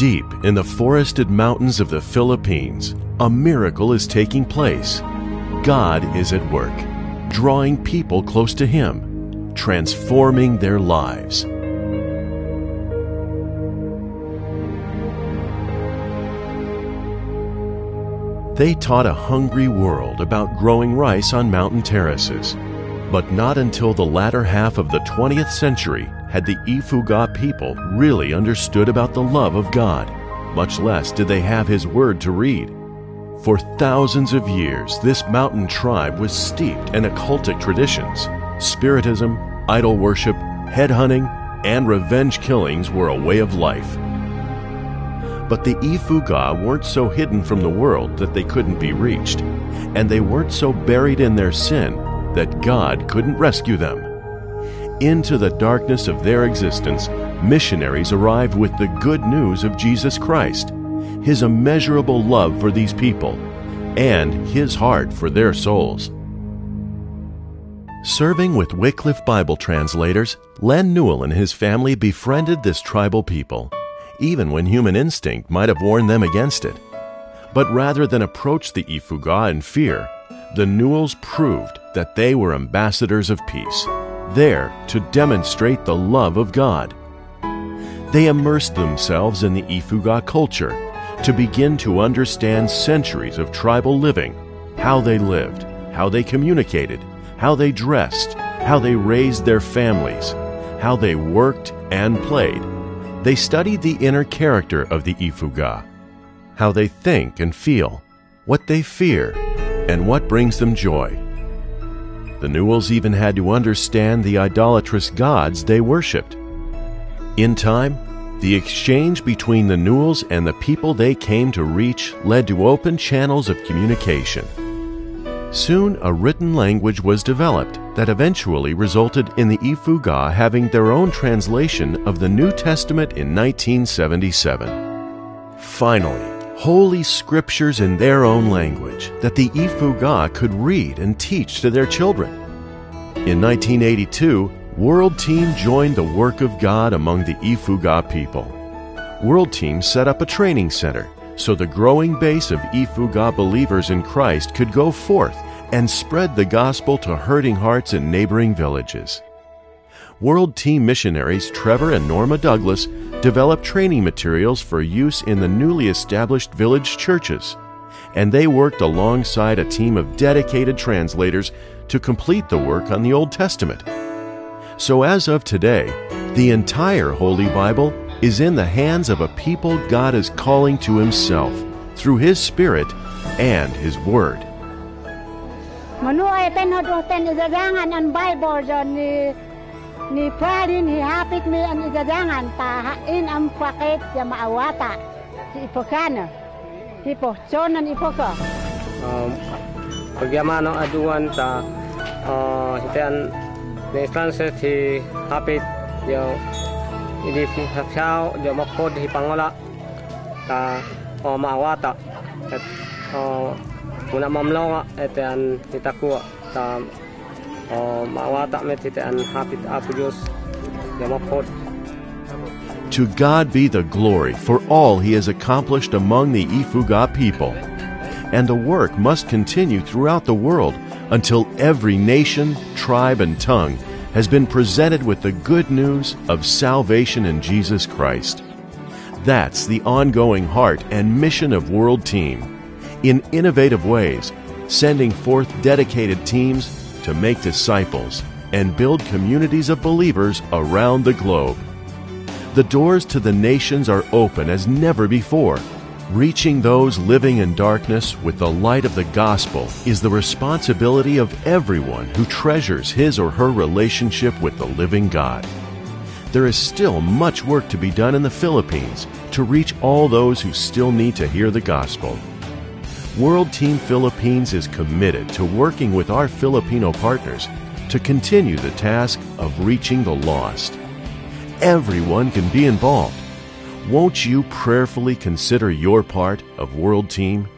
Deep in the forested mountains of the Philippines, a miracle is taking place. God is at work, drawing people close to Him, transforming their lives. They taught a hungry world about growing rice on mountain terraces. But not until the latter half of the 20th century had the Ifugao people really understood about the love of God, much less did they have His Word to read. For thousands of years, this mountain tribe was steeped in occultic traditions. Spiritism, idol worship, headhunting, and revenge killings were a way of life. But the Ifugao weren't so hidden from the world that they couldn't be reached, and they weren't so buried in their sin that God couldn't rescue them. Into the darkness of their existence, missionaries arrived with the good news of Jesus Christ, His immeasurable love for these people, and His heart for their souls. Serving with Wycliffe Bible translators, Len Newell and his family befriended this tribal people, even when human instinct might have warned them against it. But rather than approach the Ifugao in fear, the Newells proved that they were ambassadors of peace, there to demonstrate the love of God. They immersed themselves in the Ifugao culture to begin to understand centuries of tribal living, how they lived, how they communicated, how they dressed, how they raised their families, how they worked and played. They studied the inner character of the Ifugao, how they think and feel, what they fear, and what brings them joy. The Newells even had to understand the idolatrous gods they worshipped. In time, the exchange between the Newells and the people they came to reach led to open channels of communication. Soon, a written language was developed that eventually resulted in the Ifugao having their own translation of the New Testament in 1977. Finally, Holy Scriptures in their own language that the Ifugao could read and teach to their children. In 1982, World Team joined the work of God among the Ifugao people. World Team set up a training center so the growing base of Ifugao believers in Christ could go forth and spread the gospel to hurting hearts in neighboring villages. World Team missionaries Trevor and Norma Douglas developed training materials for use in the newly established village churches, and they worked alongside a team of dedicated translators to complete the work on the Old Testament. So as of today, the entire Holy Bible is in the hands of a people God is calling to Himself through His Spirit and His Word. Manuay ten izadangan ang Bible dyan ni Pradin hihapit mi ang izadangan tahain ang paket sa maawata si Ifugao si Pohsonan Ifugao. Pagyaman ang aduan ta hitian ni translate hi hapit yung idi Ifugao yung makod hi pangola ta maawata at muna mamlaw etian hitakuha ta maawata met hitian hapit apo Diyos yung makod. To God be the glory for all He has accomplished among the Ifugao people. And the work must continue throughout the world until every nation, tribe, and tongue has been presented with the good news of salvation in Jesus Christ. That's the ongoing heart and mission of World Team, in innovative ways, sending forth dedicated teams to make disciples and build communities of believers around the globe. The doors to the nations are open as never before. Reaching those living in darkness with the light of the gospel is the responsibility of everyone who treasures his or her relationship with the living God. There is still much work to be done in the Philippines to reach all those who still need to hear the gospel. World Team Philippines is committed to working with our Filipino partners to continue the task of reaching the lost. Everyone can be involved. Won't you prayerfully consider your part of World Team?